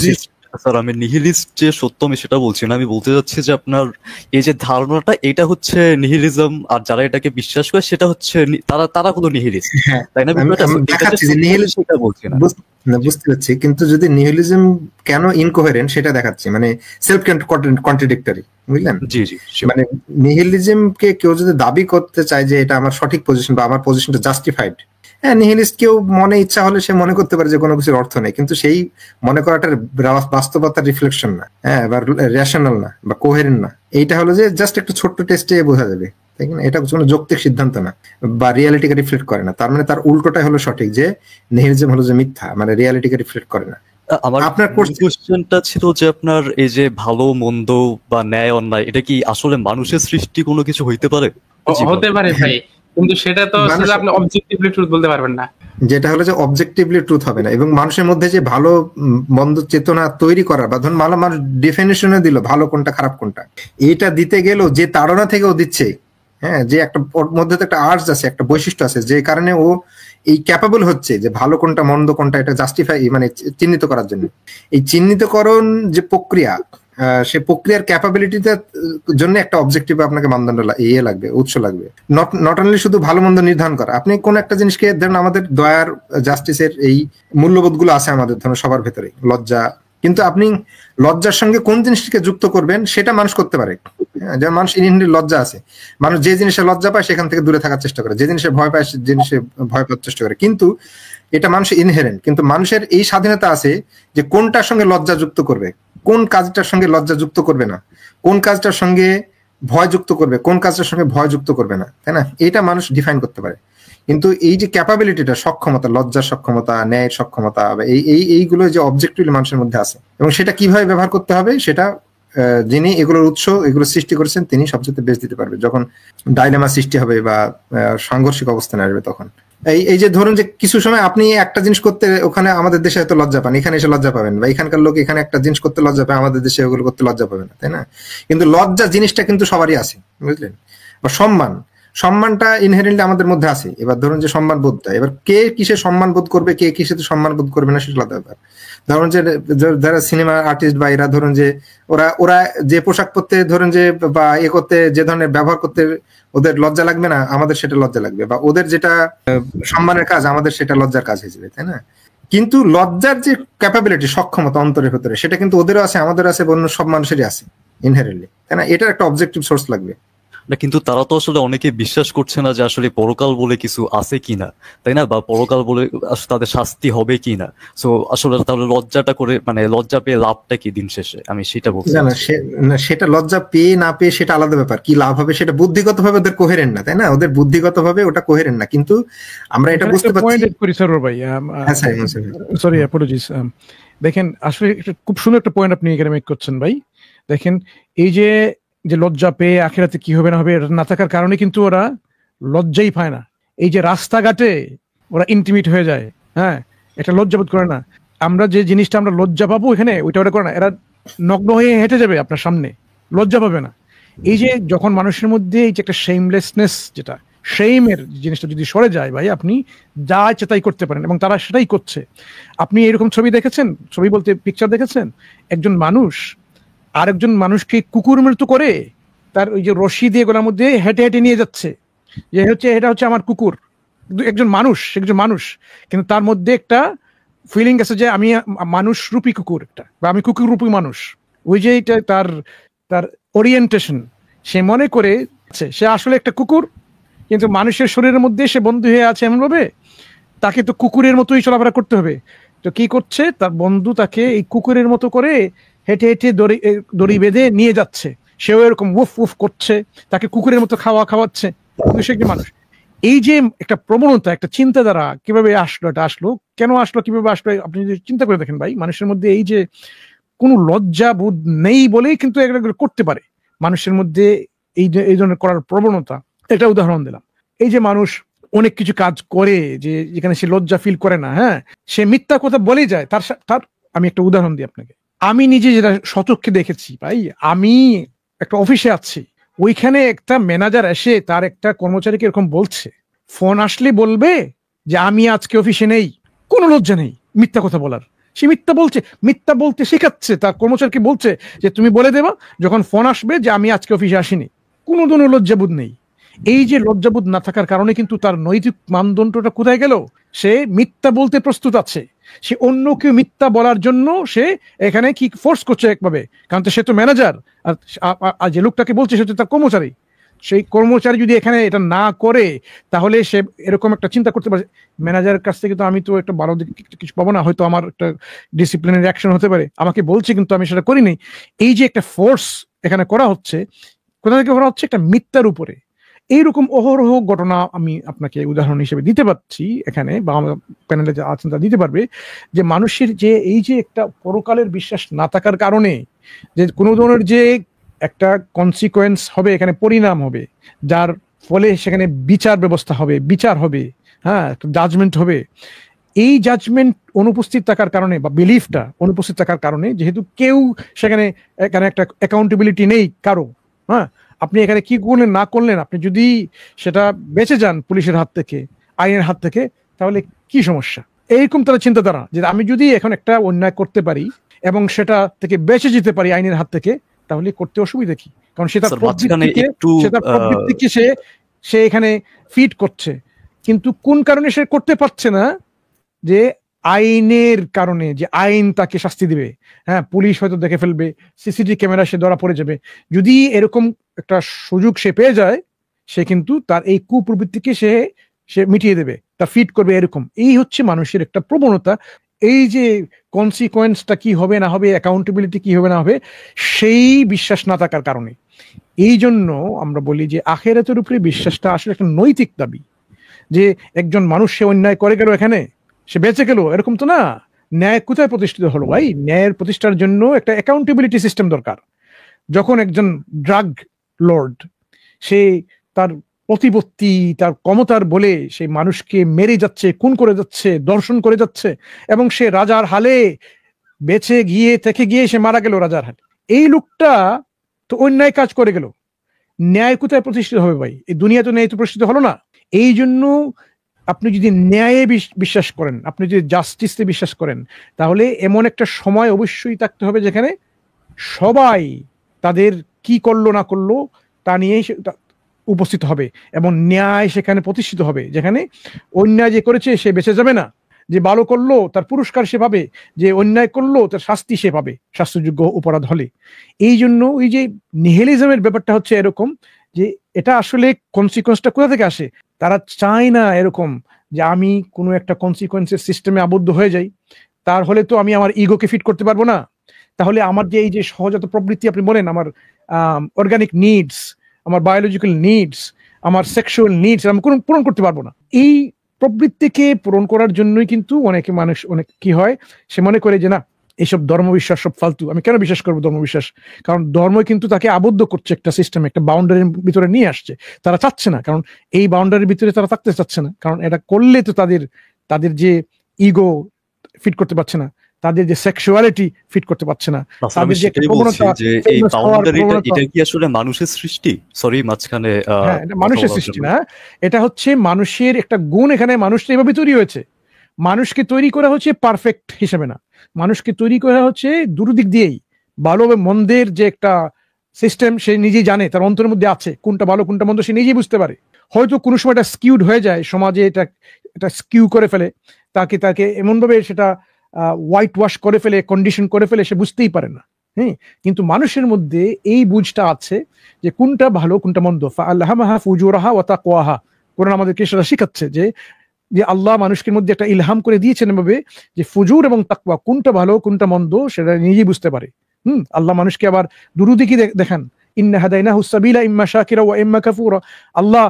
স্যার আমি নিহিলিস্ট যে সত্য আমি সেটা বলছি না, আমি বলতে যাচ্ছি যে আপনার এই যে ধারণাটা এটা হচ্ছে নিহিলিজম, আর যারা এটাকে বিশ্বাস করে সেটা হচ্ছে তারা হলো নিহিলিস্ট, তাই না? সেটা বলছি না, বুঝতে পারছি, কিন্তু যদি নিহিলিজম কেন ইনকোহেরেন্ট সেটা দেখাচ্ছি, মানে সেলফ কন্ট্রাডিক্টরি, বুঝলেন? জি জি, মানে নিহিলিজমকে কেউ যদি দাবি করতে চায় যে এটা আমার সঠিক পজিশন বা আমার পজিশনটা জাস্টিফাইড, হ্যাঁ, নিহিলিস্ট কেউ মনে ইচ্ছা হলে সে মনে করতে পারে যে কোনো কিছুর অর্থ নেই, কিন্তু সেই মনে করাটার বাস্তবতার রিফ্লেকশন না, হ্যাঁ, বা রেশনাল না বা কোহেরেন্ট না। এইটা হলো যে জাস্ট একটা ছোট্ট টেস্টে বোঝা যাবে, তাই না? এটা কোনো যৌক্তিক সিদ্ধান্ত না বা রিয়ালিটিকে রিফ্লেক্ট করে না। তার মানে তার উল্টোটাই হলো সঠিক, যে নিহিলিজম হলো যে মিথ্যা, মানে রিয়ালিটিকে রিফ্লেক্ট করে না। আপনার কোশ্চেনটা ছিল যে আপনার এই যে ভালো মন্দ বা ন্যায় অন্যায়, এটা কি আসলে মানুষের সৃষ্টি কোনো কিছু হইতে পারে? হতে পারে ভাই, কিন্তু সেটা তো আপনি অবজেক্টিভলি ট্রুথ বলতে পারবেন না। যেটা হলো যে অবজেক্টিভলি ট্রুথ হবে না, এবং মানুষের মধ্যে যে ভালো মন্দ চেতনা তৈরি করার বা ধরুন ভালো মানুষ ডেফিনেশনে দিল ভালো কোনটা খারাপ কোনটা, এটা দিতে গেলেও যে তাড়না থেকেও দিচ্ছে, হ্যাঁ, যে একটা ওর মধ্যে তো একটা আর্টস আছে, একটা বৈশিষ্ট্য আছে, যে কারণে ও এই ক্যাপাবল হচ্ছে যে ভালো কোনটা মন্দ কোনটা এটা জাস্টিফাই, মানে চিহ্নিত করার জন্য। এই চিহ্নিতকরণ যে প্রক্রিয়া, সে প্রক্রিয়ার ক্যাপাবিলিটিটার জন্য একটা অবজেক্টিভ আপনাকে মানদণ্ড ইয়ে লাগবে, উৎস লাগবে। নট অনলি শুধু ভালো মন্দ নির্ধারণ করা, আপনি কোন একটা জিনিসকে ধরেন, আমাদের দয়ার জাস্টিসের এই মূল্যবোধ গুলো আছে আমাদের ধরেন সবার ভেতরে, লজ্জা, কিন্তু আপনি লজ্জার সঙ্গে কোন জিনিসটিকে যুক্ত করবেন সেটা মানুষ করতে পারে। যেমন মানুষ ইনহেরেন্টলি লজ্জা আছে, মানুষ যে জিনিসে লজ্জা পায় সেখান থেকে দূরে থাকার চেষ্টা করে, যে জিনিসে ভয় পায় সে জিনিসে ভয় পাওয়ার চেষ্টা করে, কিন্তু এটা মানুষের ইনহেরেন্ট। কিন্তু মানুষের এই স্বাধীনতা আছে যে কোনটার সঙ্গে লজ্জা যুক্ত করবে, কোন কাজটার সঙ্গে লজ্জা যুক্ত করবে না, কোন কাজটার সঙ্গে ভয় যুক্ত করবে, কোন কাজটার সঙ্গে ভয় যুক্ত করবে না, তাই না? এটা মানুষ ডিফাইন করতে পারে। কিন্তু এই যে ক্যাপাবিলিটিটা, সক্ষমতা, লজ্জার সক্ষমতা, ন্যায়ের সক্ষমতা, এইগুলো যে অবজেক্টিভলি মানুষের মধ্যে আছে, এবং সেটা কিভাবে ব্যবহার করতে হবে সেটা যিনি এগুলোর উৎস, এগুলো সৃষ্টি করেছেন, তিনি সবচেয়ে বেশ দিতে পারবে। যখন ডাইলেমা সৃষ্টি হবে বা সাংঘর্ষিক অবস্থানে আসবে, তখন এই যে ধরুন যে কিছু সময় আপনি একটা জিনিস করতে ওখানে আমাদের দেশে হয়তো লজ্জা পান, এখানে এসে লজ্জা পাবেন, বা এখানকার লোক এখানে একটা জিনিস করতে লজ্জা পায়, আমাদের দেশে ওগুলো করতে লজ্জা পাবে না, তাই না? কিন্তু লজ্জা জিনিসটা কিন্তু সবারই আছে, বুঝলেন? বা সম্মানটা ইনহেরেন্টলি আমাদের মধ্যে আছে। এবার ধরুন যে সম্মান বোধটা, এবার কে কিসে সম্মান বোধ করবে, কে কিসে সম্মান বোধ করবে না, সেটা আলাদা ব্যাপার। ধরুন যে যারা সিনেমা আর্টিস্ট বা এরা ধরুন যে ওরা যে পোশাক পরতে ধরুন যে বা এ করতে যে ধরনের ব্যবহার করতে ওদের লজ্জা লাগবে না, আমাদের সেটা লজ্জা লাগবে, বা ওদের যেটা সম্মানের কাজ আমাদের সেটা লজ্জার কাজ হয়ে যাবে, তাই না? কিন্তু লজ্জার যে ক্যাপাবিলিটি, সক্ষমতা অন্তরের ভেতরে, সেটা কিন্তু ওদেরও আছে, আমাদের আছে, অন্য সব মানুষেরই আছে ইনহেরেন্টলি, তাই না? এটার একটা অবজেক্টিভ সোর্স লাগবে। না, কিন্তু তারা তো আসলে অনেকে বিশ্বাস করছে না যে আসলে পরকাল বলে কিছু আছে কিনা, তাই না? বা পরকাল বলে তাদের শাস্তি হবে কিনা। সো আসলে তাহলে লজ্জাটা করে, মানে লজ্জা পেয়ে লাভটা কি দিন শেষে, আমি সেটা বলছি। না, সেটা লজ্জা পেয়ে না পেয়ে সেটা আলাদা ব্যাপার, কি লাভ হবে সেটা বুদ্ধিগত ভাবে ওদের কোহেরেন্ট না, তাই না? ওদের বুদ্ধিগত ভাবে ওটা কোহেরেন্ট না, কিন্তু আমরা এটা বুঝতে পারছি। Sorry, apologies. দেখেন, আসলে খুব সুন্দর একটা পয়েন্ট আপনি এখানে মেক করছেন ভাই। দেখেন, এই যে লজ্জা পেয়ে আখিরাতে কি হবে না হবে এটা না থাকার কারণে কিন্তু ওরা লজ্জাই পায় না। এই যে রাস্তাঘাটে ওরা ইন্টিমিট হয়ে যায়, হ্যাঁ, এটা লজ্জাবোধ করে না। আমরা যে জিনিসটা আমরা লজ্জা পাবো এখানে, ওইটা ওরা করে না। এরা নগ্ন হয়ে হেঁটে যাবে আপনার সামনে, লজ্জা পাবে না। এই যে যখন মানুষের মধ্যে এই যে একটা শেমলেসনেস, যেটা সেইমের জিনিসটা যদি সরে যায় ভাই, আপনি যা ইচ্ছে তাই করতে পারেন, এবং তারা সেটাই করছে। আপনি এরকম ছবি দেখেছেন, ছবি বলতে পিকচার দেখেছেন, একজন মানুষ আরেকজন মানুষকে কুকুর মৃত্যু করে তার ওই যে রশি দিয়ে গলার মধ্যে হেঁটে হেঁটে নিয়ে যাচ্ছে, যে হচ্ছে এটা হচ্ছে আমার কুকুর। একজন মানুষ, কিন্তু তার মধ্যে একটা ফিলিং আছে যে আমি মানুষ রূপী কুকুর একটা, বা আমি কুকুর রূপী মানুষ। ওই যে এটা তার তার ওরিয়েন্টেশন, সে মনে করে সে আসলে একটা কুকুর, কিন্তু মানুষের শরীরের মধ্যে সে বন্দী হয়ে আছে এমন ভাবে তাকে তো কুকুরের মতোই চলাফেরা করতে হবে। তো কি করছে, তার বন্ধু তাকে এই কুকুরের মতো করে হেঁটে হেঁটে দড়ি বেঁধে নিয়ে যাচ্ছে, সেও এরকম উফ উফ করছে, তাকে কুকুরের মতো খাওয়াচ্ছে, কিন্তু সে একটি মানুষ। এই যে একটা প্রবণতা, একটা চিন্তাধারা কিভাবে আসলো, এটা আসলো কেন আসলো, কিভাবে আসলো, আপনি যদি চিন্তা করে দেখেন ভাই, মানুষের মধ্যে এই যে কোনো লজ্জা বোধ নেই বলেই কিন্তু এগুলো করতে পারে মানুষের মধ্যে, এই ধরনের করার প্রবণতা। এটা উদাহরণ দিলাম। এই যে মানুষ অনেক কিছু কাজ করে যে যেখানে সে লজ্জা ফিল করে না, হ্যাঁ, সে মিথ্যা কথা বলে যায়। তার আমি একটা উদাহরণ দিই আপনাকে। আমি নিজে যেটা সচক্ষে দেখেছি ভাই, আমি একটা অফিসে আছি, ওইখানে একটা ম্যানেজার এসে তার একটা কর্মচারীকে এরকম বলছে, ফোন আসলে বলবে যে আমি আজকে অফিসে নেই। কোনো লজ্জা নেই মিথ্যা কথা বলার। সে মিথ্যা বলতে শেখাচ্ছে, তার কর্মচারীকে বলছে যে তুমি বলে দেবা যখন ফোন আসবে যে আমি আজকে অফিসে আসিনি। কোনো ধরনের লজ্জাবোধ নেই। এই যে লজ্জাবোধ না থাকার কারণে কিন্তু তার নৈতিক মানদণ্ডটা কোথায় গেল? সে মিথ্যা বলতে প্রস্তুত আছে, সে অন্যকে মিথ্যা বলার জন্য সে এখানে কি ফোর্স করছে একভাবে, কারণ সে তো ম্যানেজার, আর যে লোকটাকে বলছে সে তো তার কর্মচারী। সেই কর্মচারী যদি এখানে এটা না করে, তাহলে সে এরকম একটা চিন্তা করতে পারে, ম্যানেজারের কাছ থেকে তো আমি তো একটা ভালো কিছু পাবো না, হয়তো আমার একটা ডিসিপ্লিনারি অ্যাকশন হতে পারে, আমাকে বলছে কিন্তু আমি সেটা করিনি। এই যে একটা ফোর্স এখানে করা হচ্ছে, কোথা থেকে করা হচ্ছে? একটা মিথ্যার উপরে। এইরকম অহরহ ঘটনা আমি আপনাকে উদাহরণ হিসেবে দিতে পারছি এখানে, বা আমার প্যানেলে যা আছেন তা দিতে পারবে, যে মানুষের যে এই যে একটা পরকালের বিশ্বাস না থাকার কারণে যে কোনো ধরনের যে একটা কনসিকোয়েন্স হবে, এখানে পরিণাম হবে, যার ফলে সেখানে বিচার হবে, হ্যাঁ, জাজমেন্ট হবে। এই জাজমেন্ট অনুপস্থিত থাকার কারণে বা বিলিফটা অনুপস্থিত থাকার কারণে, যেহেতু কেউ সেখানে একটা অ্যাকাউন্টেবিলিটি নেই কারো, হ্যাঁ, আপনি এখানে কি করলেন না করলেন, আপনি যদি সেটা বেঁচে যান পুলিশের হাত থেকে, আইনের হাত থেকে, তাহলে কি সমস্যা? এইরকম তারা চিন্তাধারা, যে আমি যদি এখন একটা অন্যায় করতে পারি এবং সেটা থেকে বেঁচে যেতে পারি আইনের হাত থেকে, তাহলে করতে অসুবিধা কি? কারণ সেটা প্রবৃত্তিকে সে এখানে ফিট করছে। কিন্তু কোন কারণে সে করতে পারছে না? যে আইনের কারণে, যে আইন তাকে শাস্তি দিবে, হ্যাঁ, পুলিশ হয়তো দেখে ফেলবে, সিসিটিভি ক্যামেরা সে ধরা পড়ে যাবে। যদি এরকম একটা সুযোগ সে পেয়ে যায়, সে কিন্তু তার এই কুপ্রবৃত্তিকে সে মিটিয়ে দেবে, তা ফিট করবে। এরকম এই হচ্ছে মানুষের একটা প্রবণতা। এই যে কনসিকোয়েন্সটা কি হবে না হবে, অ্যাকাউন্টেবিলিটি কি হবে না হবে, সেই বিশ্বাস না থাকার কারণে। এই জন্য আমরা বলি যে আখিরাতের উপরে বিশ্বাসটা আসলে একটা নৈতিক দাবি। যে একজন মানুষ সে অন্যায় করে গেল, এখানে সে বেঁচে গেল, এরকম তো না। ন্যায় কোথায় প্রতিষ্ঠিত হলো ভাই? ন্যায়ের প্রতিষ্ঠার জন্য একটা অ্যাকাউন্টেবিলিটি সিস্টেম দরকার। যখন একজন ড্রাগ লর্ড সে তার প্রতিপত্তি, তার ক্ষমতার বলে সেই মানুষকে মেরে যাচ্ছে, খুন করে যাচ্ছে, দর্শন করে যাচ্ছে, এবং সে রাজার হালে বেঁচে গিয়ে থেকে গিয়ে সে মারা গেল রাজার হালে, এই লোকটা তো অন্যায় কাজ করে গেল। ন্যায় কোথায় প্রতিষ্ঠিত হবে ভাই? এই দুনিয়া তো ন্যায় তো প্রতিষ্ঠিত হলো না। এই জন্য আপনি যদি ন্যায়ে বিশ্বাস করেন, আপনি যদি জাস্টিসে বিশ্বাস করেন, তাহলে এমন একটা সময় অবশ্যই থাকতে হবে যেখানে সবাই তাদের কি করলো না করলো তা নিয়ে উপস্থিত হবে, এবং ন্যায় সেখানে প্রতিষ্ঠিত হবে, যেখানে অন্যায় যে করেছে সে বেঁচে যাবে না, যে ভালো করলো তার পুরস্কার সে পাবে, যে অন্যায় করলো তার শাস্তি সে পাবে শাস্তিযোগ্য অপরাধ হলে। এই জন্য ওই যে নিহিলিজমের ব্যাপারটা হচ্ছে এরকম, যে এটা আসলে কনসিকোয়েন্সটা কোথা থেকে আসে? তারা চায় না এরকম যে আমি কোনো একটা কনসিকোয়েন্সের সিস্টেমে আবদ্ধ হয়ে যাই, তার হলে তো আমি আমার ইগোকে ফিট করতে পারবো না। তাহলে আমার যে এই যে সহজাত প্রবৃত্তি আপনি বলেন, আমার অর্গানিক নিডস, আমার বায়োলজিক্যাল নিডস, আমার সেক্সুয়াল নিডস আমি কোনো পূরণ করতে পারবো না। এই প্রবৃত্তিকে পূরণ করার জন্যই কিন্তু মানুষ অনেক কি হয়, সে মনে করে যে না, এইসব ধর্মবিশ্বাস সব ফালতু, আমি কেন বিশ্বাস করবো ধর্মবিশ্বাস? কারণ ধর্ম কিন্তু তাকে আবদ্ধ করছে একটা সিস্টেমে, একটা বাউন্ডারির ভিতরে নিয়ে আসছে। তারা চাচ্ছে না, কারণ এই বাউন্ডারির ভিতরে তারা থাকতে চাচ্ছে না, কারণ এটা করলে তো তাদের যে ইগো ফিট করতে পারছে না, তাদের যে সেক্সুয়ালিটি ফিট করতে পারছে না, আসলে আমি তাদের যে একটা সেটাই বলছি প্রবণতা, যে এই famous হওয়ার বাউন্ডারিটা প্রবণতা। এটা কি আসলে মানুষের সৃষ্টি? সরি মাঝখানে হ্যাঁ, এটা কথা মানুষের বলার সৃষ্টি জন্য। না, এটা হচ্ছে মানুষের একটা গুণ। এখানে মানুষ তো এভাবে তৈরি হয়েছে। মানুষকে তৈরি করা হচ্ছে পারফেক্ট হিসেবে না, মানুষকে তৈরি করা হচ্ছে দুটো দিক দিয়েই। ভালো এবং মন্দের যে একটা সিস্টেম সে নিজেই জানে, তার অন্তরের মধ্যে আছে কোনটা ভালো কোনটা মন্দ, সে নিজেই বুঝতে পারে। হয়তো কোনো সময় এটা স্কিউড হয়ে যায়, সমাজে এটা স্কিউ করে ফেলে, তাকে এমনভাবে সেটা হোয়াইট ওয়াশ করে ফেলে, কন্ডিশন করে ফেলে, সে বুঝতেই পারে না। হ্যাঁ, কিন্তু মানুষের মধ্যে এই বুঝটা আছে যে কোনটা ভালো কোনটা মন্দ। ফাআলহামাহা ফুজুরাহা ওয়া তাকওয়াহা, কোরআন আমাদেরকে সেটা শিখাচ্ছে যে যে আল্লাহ মানুষের মধ্যে একটা ইলহাম করে দিয়েছেন এভাবে যে ফুজুর এবং তাকওয়া কোনটা ভালো কোনটা মন্দ সেটা নিজেই বুঝতে পারে। আল্লাহ মানুষকে আবার দুরুদিকে দেখান, ইন্না হাদাইনাহু সাবিলা ইম্মা শাকিরা ওয়া ইম্মা কাফুরা। আল্লাহ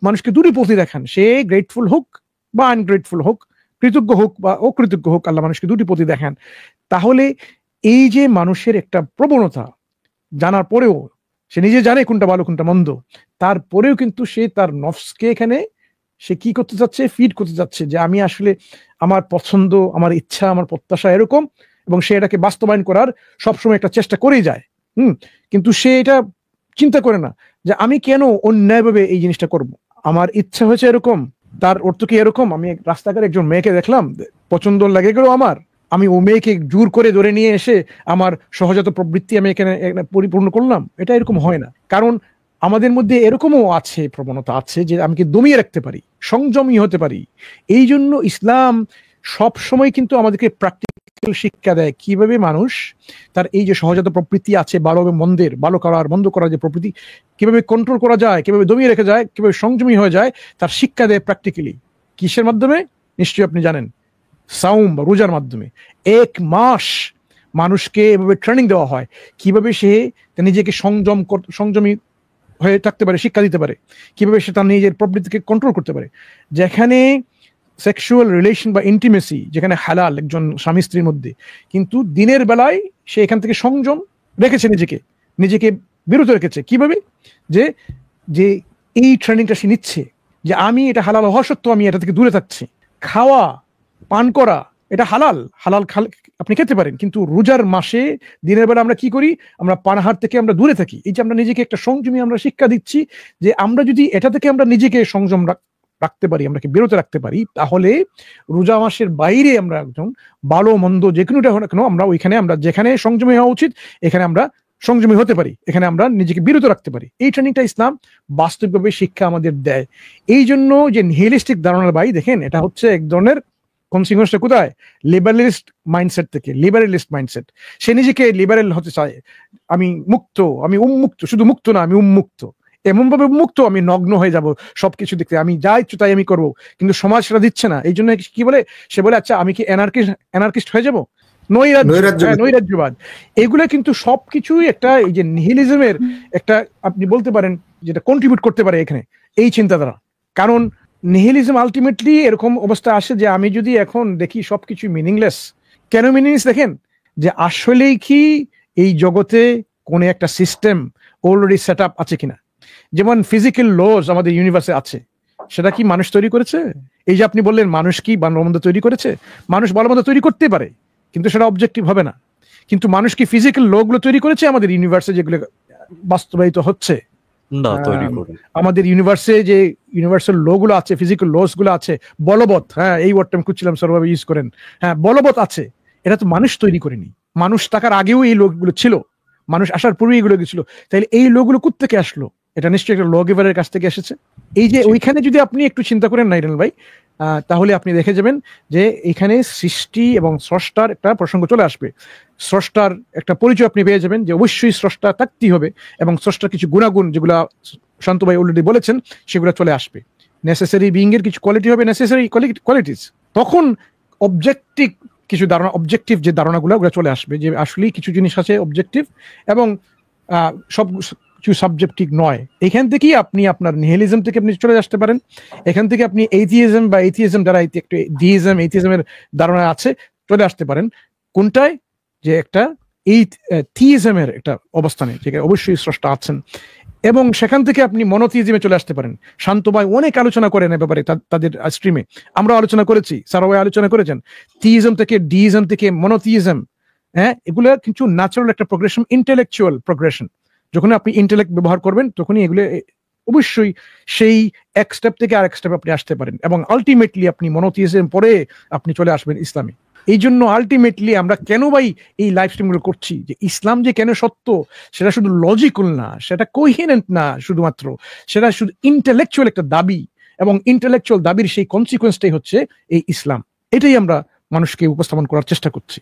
মানুষকে দুটি পথই দেখান, সে গ্রেটফুল হোক বা আনগ্রেটফুল হোক, কৃতজ্ঞ হোক বা অকৃতজ্ঞ হোক, আল্লাহ মানুষকে দুটি পথই দেখান। তাহলে এই যে মানুষের একটা প্রবণতা, জানার পরেও সে নিজে জানে কোনটা ভালো কোনটা মন্দ, তারপরেও কিন্তু সে তার নফসকে এখানে সে কি করতে চাচ্ছে, ফিড করতে চাচ্ছে যে আমি আসলে আমার পছন্দ, আমার ইচ্ছা, আমার প্রত্যাশা এরকম, এবং সে এটাকে বাস্তবায়ন করার সবসময় একটা চেষ্টা করেই যায়। কিন্তু সে এটা চিন্তা করে না যে আমি কেন অন্যায়ভাবে এই জিনিসটা করব। আমার ইচ্ছা হয়েছে এরকম, তার অর্থ কি এরকম? আমি রাস্তাঘাটে একজন মেয়েকে দেখলাম, পছন্দ লাগে গেল আমার, আমি ও মেয়েকে জোর করে ধরে নিয়ে এসে আমার সহজাত প্রবৃত্তি আমি এখানে পরিপূর্ণ করলাম। এটা এরকম হয় না, কারণ আমাদের মধ্যে এরকমও আছে, প্রবণতা আছে যে আমি কি দমিয়ে রাখতে পারি, সংযমী হতে পারি। এই জন্য ইসলাম সব সময় কিন্তু আমাদেরকে প্র্যাকটিক্যাল শিক্ষা দেয় কিভাবে মানুষ তার এই যে সহজাত প্রবৃত্তি আছে, ভালো এবং মন্দের, ভালো করার মন্দ করার যে প্রবৃত্তি, কিভাবে কন্ট্রোল করা যায়, কিভাবে দমিয়ে রেখে যায়, কিভাবে সংযমী হয়ে যায়, তার শিক্ষা দেয় প্র্যাকটিক্যালি। কিসের মাধ্যমে? নিশ্চয়ই আপনি জানেন, সাউম বা রোজার মাধ্যমে। 1 মাস মানুষকে এভাবে ট্রেনিং দেওয়া হয় কিভাবে সে নিজেকে সংযমী হয়ে থাকতে পারে, শিক্ষা দিতে পারে কিভাবে সে তার নিজের প্রবৃত্তিকে কন্ট্রোল করতে পারে। যেখানে সেক্সুয়াল রিলেশন বা ইন্টিমেসি যেখানে হালাল একজন স্বামী স্ত্রীর মধ্যে, কিন্তু দিনের বেলায় সে এখান থেকে সংযম রেখেছে, নিজেকে বিরত রেখেছে। কিভাবে? যে যে এই ট্রেনিংটা সে নিচ্ছে যে আমি এটা হালাল হওয়া সত্ত্বেও আমি এটা থেকে দূরে থাকছি। খাওয়া পান করা এটা হালাল আপনি খেতে পারেন, কিন্তু রোজার মাসে দিনের বেলা আমরা কি করি? আমরা পানাহার থেকে আমরা দূরে থাকি। এই যে আমরা নিজেকে একটা সংযমী আমরা শিক্ষা দিচ্ছি যে আমরা যদি এটা থেকে আমরা নিজেকে সংযম রাখতে পারি, আমরা বিরত রাখতে পারি, তাহলে রোজা মাসের বাইরে আমরা একদম ভালো মন্দ যে কোনোটা হোক না কেন, আমরা ওইখানে আমরা যেখানে সংযমী হওয়া উচিত এখানে আমরা সংযমী হতে পারি, এখানে আমরা নিজেকে বিরত রাখতে পারি। এই ট্রেনিংটা ইসলাম বাস্তবিকভাবে শিক্ষা আমাদের দেয়। এই জন্য যে নিহিলিস্টিক ধারণার ভাই দেখেন, এটা হচ্ছে এক ধরনের কনসিকুয়েন্সটা কোথায়? লিবারেলিস্ট মাইন্ডসেট থেকে। লিবারেলিস্ট মাইন্ডসেট, সে নিজেকে লিবারেল হতে চায়, আমি মুক্ত, আমি উন্মুক্ত, শুধু মুক্ত না আমি উন্মুক্ত, এমন ভাবে মুক্ত আমি নগ্ন হয়ে যাব সবকিছু দেখতে, আমি যা ইচ্ছু তাই আমি করবো। কিন্তু সমাজ সেটা দিচ্ছে না। এই জন্য কি বলে? সে বলে আচ্ছা আমি কি অ্যানার্কিস্ট হয়ে যাব, নৈরাজ্যবাদ। এগুলো কিন্তু সবকিছুই একটা এই যে নিহিলিজমের একটা আপনি বলতে পারেন যেটা কন্ট্রিবিউট করতে পারে এখানে, এই চিন্তাধারা। কারণ নিহিলিজম আলটিমেটলি এরকম অবস্থা আসে যে আমি যদি এখন দেখি সবকিছু মিনিংলেস। কেন মিনিংলেস? দেখেন যে আসলেই কি এই জগতে কোন একটা সিস্টেম অলরেডি সেট আপ আছে কিনা। যেমন ফিজিক্যাল লজ আমাদের ইউনিভার্সে আছে, সেটা কি মানুষ তৈরি করেছে? এই যে আপনি বললেন মানুষ কি ভালো মন্দ তৈরি করেছে, মানুষ ভালো মন্দ তৈরি করতে পারে, কিন্তু সেটা অবজেক্টিভ হবে না। কিন্তু মানুষ কি ফিজিক্যাল ল গুলো তৈরি করেছে আমাদের ইউনিভার্সে যেগুলো বাস্তবায়িত হচ্ছে? আমাদের ইউনিভার্সে যে ইউনিভার্সাল ল গুলো আছে, ফিজিক্যাল লস গুলো আছে, বলবৎ, হ্যাঁ এই ওয়ার্ডটা আমি খুঁজছিলাম, সর্বভাবে ইউজ করেন, হ্যাঁ বলবৎ আছে, এটা তো মানুষ তৈরি করেনি। মানুষ থাকার আগেও এই লোকগুলো ছিল, মানুষ আসার পূর্বে এইগুলো ছিল। তাইলে এই লোকগুলো কোত্থেকে আসলো? এটা নিশ্চয়ই একটা ল গিভারের কাছ থেকে এসেছে। এই যে ওইখানে যদি আপনি একটু চিন্তা করেন নাইরেন ভাই, তাহলে আপনি দেখে যাবেন যে এখানে সৃষ্টি এবং স্রষ্টার একটা প্রসঙ্গ চলে আসবে। স্রষ্টার একটা পরিচয় আপনি পেয়ে যাবেন যে অবশ্যই স্রষ্টা থাকতেই হবে, এবং স্রষ্টার কিছু গুণাগুণ যেগুলা শান্ত ভাই অলরেডি বলেছেন সেগুলো চলে আসবে। নেসেসারি বিইং এর কিছু কোয়ালিটি হবে, নেসেসারি কোয়ালিটিস। তখন অবজেক্টিভ কিছু ধারণা, অবজেক্টিভ যে ধারণাগুলো ওগুলো চলে আসবে যে আসলে কিছু জিনিস আছে অবজেক্টিভ এবং সব কিছু সাবজেক্টিভ নয়। এখান থেকেই আপনি আপনার নিহিলিজম থেকে আপনি চলে আসতে পারেন। এখান থেকে আপনি এথিইজম বা এথিইজম দ্বারা একটু ডিইজম, এথিইজমের ধারণা আছে, চলে আসতে পারেন। কোনটায়? যে একটা এই থিইজমের একটা অবস্থানে, যেখানে অবশ্যই স্রষ্টা আছেন, এবং সেখান থেকে আপনি মনোথিইজমে চলে আসতে পারেন। শান্ত ভাই অনেক আলোচনা করেন এ ব্যাপারে তাদের স্ট্রিমে, আমরা আলোচনা করেছি, সারাওয়াই আলোচনা করেছেন, থিইজম থেকে ডিইজম থেকে মনোথিইজম। হ্যাঁ, এগুলো কিছু ন্যাচারাল একটা প্রোগ্রেশন, ইন্টেলেকচুয়াল প্রোগ্রেশন। যখন আপনি ইন্টেলেক্ট ব্যবহার করবেন তখনই এগুলো অবশ্যই সেই এক স্টেপ থেকে আরেক স্টেপ আপনি আসতে পারেন, এবং আলটিমেটলি আপনি মনোথিইজম পরে আপনি চলে আসবেন ইসলামে। এই জন্য আলটিমেটলি আমরা কেন ভাই এই লাইভ স্ট্রিমগুলো করছি, যে ইসলাম যে কেন সত্য সেটা শুধু লজিক্যাল না, সেটা কোহিরেন্ট না শুধুমাত্র, সেটা শুধু ইন্টেলেকচুয়াল একটা দাবি, এবং ইন্টেলেকচুয়াল দাবির সেই কনসিকুয়েন্সটাই হচ্ছে এই ইসলাম। এটাই আমরা মানুষকে উপস্থাপন করার চেষ্টা করছি।